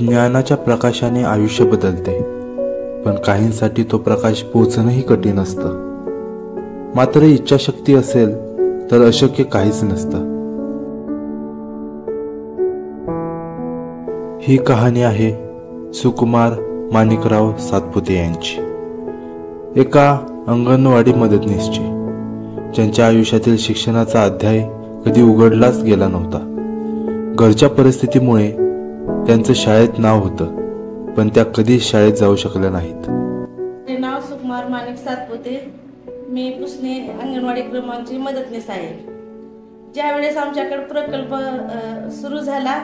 ज्ञानाच्या प्रकाशाने आयुष्य बदलते, पण काहींसाठी तो प्रकाश पोचणंही कठीण असतं. मात्र इच्छाशक्ती असेल तर अशक्य काहीच नसतं. ही कहाणी आहे सुकुमार माणिकराव सातपुते यांची, एका अंगणवाडी मदतनीसची, ज्यांच्या आयुष्यातील शिक्षणाचा अध्याय कधी उघडलाच गेला नव्हता. घरच्या परिस्थितीमुळे त्यांचं शाळेत नाव होतं, पण त्या कधीच शाळेत जाऊ शकल्या नाहीत. माझे नाव सुकुमार माणिक सातपुते. मी पुसणे अंगणवाडी क्रमांकची मदतनीस आहे. ज्यावेळेस आमच्याकडे प्रकल्प सुरू झाला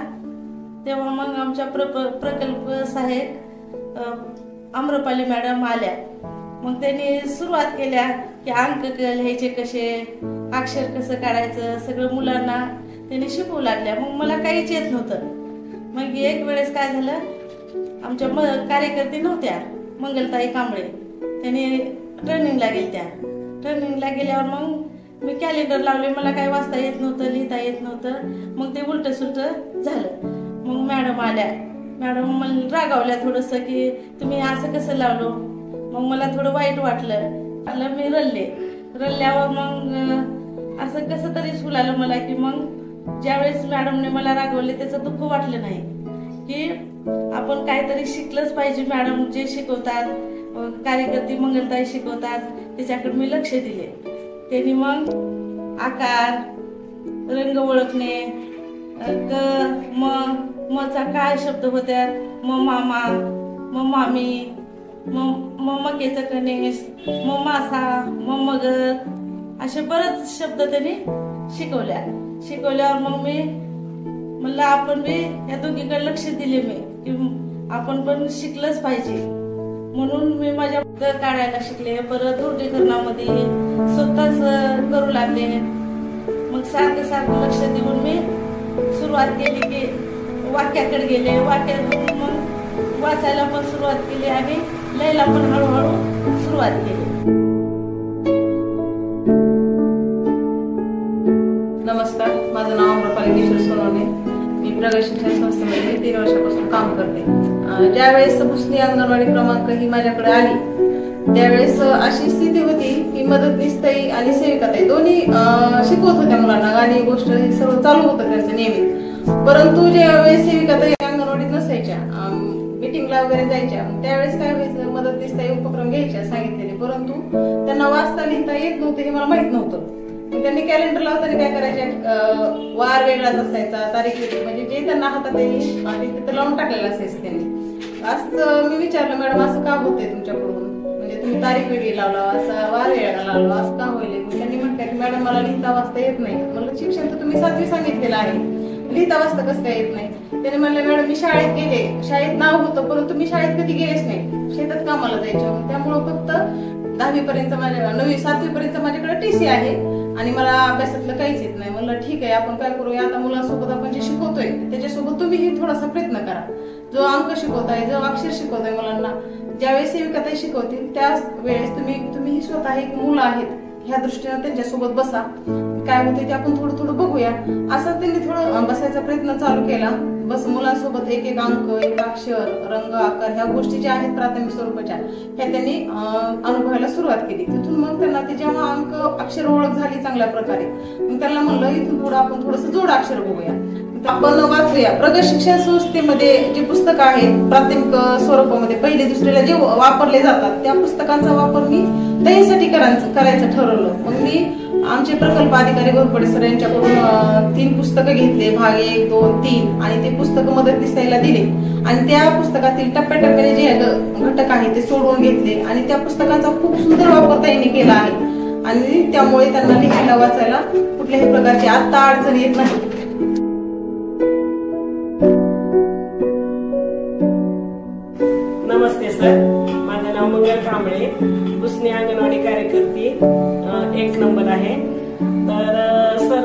तेव्हा मग आमच्या प्रकल्प सहाय्यक आम्रपाली मॅडम आल्या. मग त्यांनी सुरुवात केल्या की अंक लिहायचे कसे, अक्षर कसं काढायचं, सगळं मुलांना त्यांनी शिकवू लागल्या. मग मला काहीच येत नव्हतं. मग एक वेळेस काय झालं, आमच्या कार्यकर्ते नव्हत्या, मंगलताई कांबळे, त्यांनी ट्रेनिंगला गेल्या. ट्रेनिंगला गेल्यावर मग मी कॅलेंडर लावले. मला काय वाचता येत नव्हतं, लिहिता येत नव्हतं. मग ते उलट सुलट झालं. मग मॅडम आल्या. मॅडम मला रागावल्या थोडंसं की तुम्ही असं कसं लावलो. मग मला थोडं वाईट वाटलं. मी रडल्यावर मग असं कसं तरी फुलालं मला की मग ज्यावेळेस मॅडमने मला रागवले त्याचं दुःख वाटलं नाही की आपण काहीतरी शिकलंच पाहिजे. मॅडम जे शिकवतात, कार्यकर्ते मंगलताई शिकवतात, त्याच्याकडे मी लक्ष दिले. त्यांनी मग आकार, रंग ओळखणे, मचा काय शब्द होत्या, मामा, मामी, मकेचं कणीस, मासा, मगर, असे बरेच शब्द त्यांनी शिकवल्यावर मग मी म्हणलं आपण बी या दोघीकडे लक्ष दिले मी की आपण पण शिकलंच पाहिजे. म्हणून मी माझ्या काढायला शिकले. परत धोरणीकरणामध्ये स्वतःच करू लागले. मग सारखं लक्ष देऊन मी सुरुवात केली की वाक्याकडे गेले. वाक्यातून मग वाचायला पण सुरुवात केली आणि लिहायला पण हळूहळू सुरुवात केली. नमस्कार, माझं नाव आम्रपाली सोनवणे. मी प्रगत शिक्षण संस्थेमध्ये 3 वर्षापासून काम करते. ज्यावेळेस पुसणे अंगणवाडी क्रमांक ही माझ्याकडे आली त्यावेळेस अशी स्थिती होती की मदतनीसताई आणि सेविकाताई दोन्ही शिकवत होत्या मुलांना. गाणी गोष्ट हे सर्व चालू होतं त्यांचं नियमित. परंतु ज्यावेळेस सेविकाताई अंगणवाडीत नसायच्या, मीटिंगला वगैरे जायच्या, त्यावेळेस काय व्हायचं, मदतनीसताई उपक्रम घ्यायच्या सांगितलेले, परंतु त्यांना वाचता लिहिता येत नव्हतं हे मला माहित नव्हतं. त्यांनी कॅलेंडर लावताना काय करायचे, वार वेगळाच असायचा, तारीख वेगळी, म्हणजे जे त्यांना हातात येईल आणि तिथं लावून टाकलेलं असायचं त्यांनी. असं मी विचारलं, मॅडम असं का होतंय तुमच्याकडून, म्हणजे तुम्ही तारीख वेगळी लावला, असा वार वेगळा लावला, असं का होईल. त्यांनी म्हटलं की मॅडम मला लिहिता वाचता येत नाही. म्हणलं शिक्षण तर तुम्ही 7वी सांगितलेलं आहे, लिहिता वाचता कसं काय येत नाही. त्याने म्हणले मॅडम मी शाळेत गेले, शाळेत नाव होतं परंतु मी शाळेत कधी गेलेच नाही, शेतात कामाला जायचं. त्यामुळं फक्त 10वी पर्यंत माझ्या 9वी 7वी पर्यंत माझ्याकडे TC आहे आणि मला अभ्यासातलं काहीच येत नाही. म्हणलं ठीक आहे, आपण काय करूया, आता मुलांसोबत आपण जे शिकवतोय त्याच्यासोबत तुम्हीही थोडासा प्रयत्न करा. जो अंक शिकवताय, जो अक्षर शिकवताय मुलांना, ज्यावेळेस सेविकाताई शिकवतील त्याच वेळेस तुम्ही स्वतः एक मुलं आहेत ह्या दृष्टीने त्यांच्यासोबत बसा, काय होते ते आपण थोडं थोडं बघूया. असं त्यांनी थोडं बसायचा प्रयत्न चालू केला. बस मुलांसोबत एक एक अंक, एक अक्षर, रंग, आकार ह्या गोष्टी ज्या आहेत प्राथमिक स्वरूपाच्या ह्या त्यांनी अनुभवायला सुरुवात केली. तिथून मग त्यांना ते जेव्हा अंक अक्षर ओळख झाली चांगल्या प्रकारे, मग त्यांना म्हणलं इथून पुढे आपण थोडंसं जोड अक्षर बघूया, आपण वाचूया. प्रगत शिक्षण संस्थेमध्ये जे पुस्तकं आहेत प्राथमिक स्वरूपामध्ये 1ली 2रीला जे वापरले जातात त्या पुस्तकांचा वापर मी त्यासाठी करायचं ठरवलं. मग मी आमचे प्रकल्प अधिकारी घोरपडे सर यांच्याकडून 3 पुस्तकं घेतले, भाग 1, 2, 3, आणि ते पुस्तकं मदतनीसताईला दिले आणि त्या पुस्तकातील टप्प्याटप्प्याने जे घटक आहेत ते सोडवून घेतले आणि त्या पुस्तकांचा खूप सुंदर वापर त्यांनी केला आहे आणि त्यामुळे त्यांना लिहायला वाचायला कुठल्याही प्रकारची आता अडचण येत नाही. नमस्ते सर, माझं नाव मंगल कांबळे, पुसणे अंगणवाडी कार्यकर्ती 1 नंबर आहे. तर सर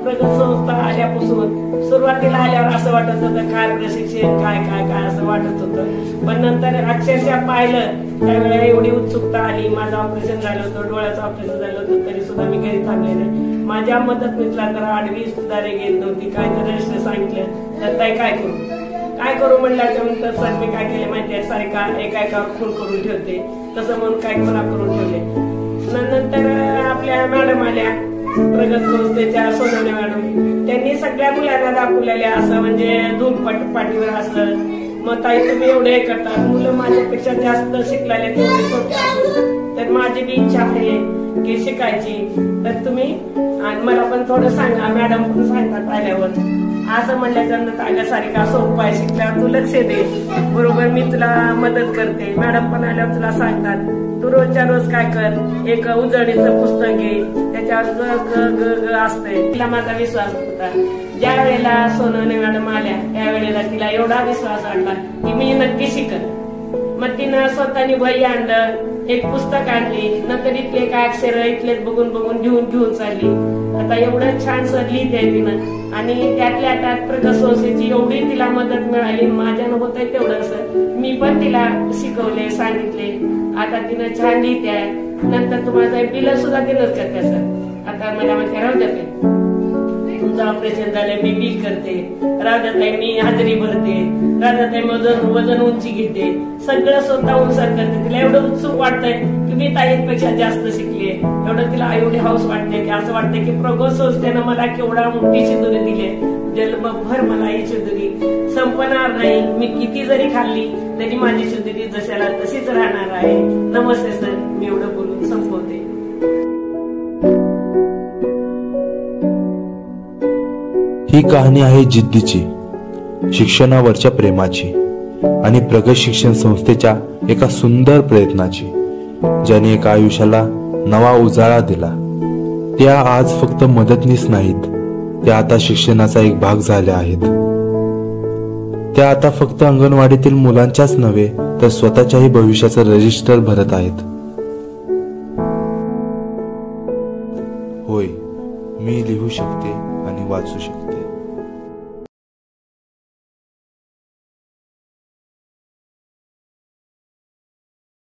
प्रगत संस्था आल्यापासून सुरुवातीला आल्यावर असं वाटत होतं काय प्रशिक्षण काय काय काय असं वाटत होतं, पण नंतर अक्षरशः पाहिलं त्यावेळेला एवढी उत्सुकता आली. माझं ऑपरेशन झालं होतं, डोळ्याचं ऑपरेशन झालं होतं, तरी सुद्धा मी घरी थांबले नाही. माझ्या मदतनीसला तर आडवी सुद्धा घेत नव्हती. काय तर सांगितलं तर ताई काय करू, काय करू म्हणल्याच्यानंतर सर मी काय केले माहितीये, सारिका एका एकावर खून करून ठेवते तसं म्हणून काय खुना करून ठेवले. नंतर आपल्या मॅडम आल्या, प्रगत संस्थेच्या सोनवणे मॅडम, त्यांनी सगळ्या मुलांना दाखवलेल्या असं म्हणजे धूमपट पाठीवर असं, मग ताई तुम्ही एवढे हे करतात, मुलं माझ्यापेक्षा जास्त शिकलेले तेवढे छोटे असून तर माझी बी इच्छा आहे की शिकायची, तर तुम्ही आणि मला पण थोडं सांगा, मॅडम पण सांगतात आल्यावर. असं म्हणल्याच्यानंतर अगं सारिका असं उपाय शिकल्यावर तू लक्ष दे, बरोबर मी तुला मदत करते. मॅडम पण आल्यावर तुला सांगतात तू रोजच्या रोज काय कर, एक उजळणीचं पुस्तक घे, त्याच्यावर ग ग ग ग असतंय. तिला माझा विश्वास होता. ज्या वेळेला सोनवणे मॅडम आल्या त्यावेळेला तिला एवढा विश्वास वाटला की मी नक्की शिकत. मग तिनं स्वतःनी वही आणलं, एक पुस्तक आणली, नंतर इथले काय अक्षर इथलेच बघून बघून घेऊन चालली. आता एवढं छान सर लिहिते तिनं आणि त्यातल्या त्यात प्रगत संस्थेची एवढी तिला मदत मिळाली. माझ्यानं होत आहे तेवढं असं मी पण तिला शिकवले, सांगितले. आता तिनं छान लिहिते. नंतर तुम्हाला बिल सुद्धा तिनंच करते सर. आता मला म्हणते राहू द्या तुमचं ऑपरेशन झालं मी बिल करते, राधाताई मी हाजरी भरते, राधाताई वजन उंची घेते, सगळं स्वतःहून सर करते. तिला एवढं उत्सुक वाटतंय की मी ताईंपेक्षा जास्त शिकले, एवढं तिला एवढी हाऊस वाटते की असं वाटतं की प्रगत संस्थेनं मला केवढा मोठी शिदुरी दिली, जन्मभर मला ही शिदुरी संपणार नाही. मी किती जरी खाल्ली तरी माझी शिदुरी जशाला तशीच राहणार आहे. नमस्ते सर, मी एवढं बोलून संपवते. ही कहाणी आहे जिद्दीची, शिक्षणावरच्या प्रेमाची आणि प्रगत शिक्षण संस्थेच्या एका सुंदर प्रयत्नाची, ज्याने एका आयुष्याला नवा उजाळा दिला. त्या आज फक्त मदतनीस नाहीत, त्या आता शिक्षणाचा एक भाग झाल्या आहेत. त्या आता फक्त अंगणवाडीतील मुलांच्याच नव्हे तर स्वतःच्याही भविष्याचं रजिस्टर भरत आहेत. होय, मी लिहू शकते आणि वाचू शकते.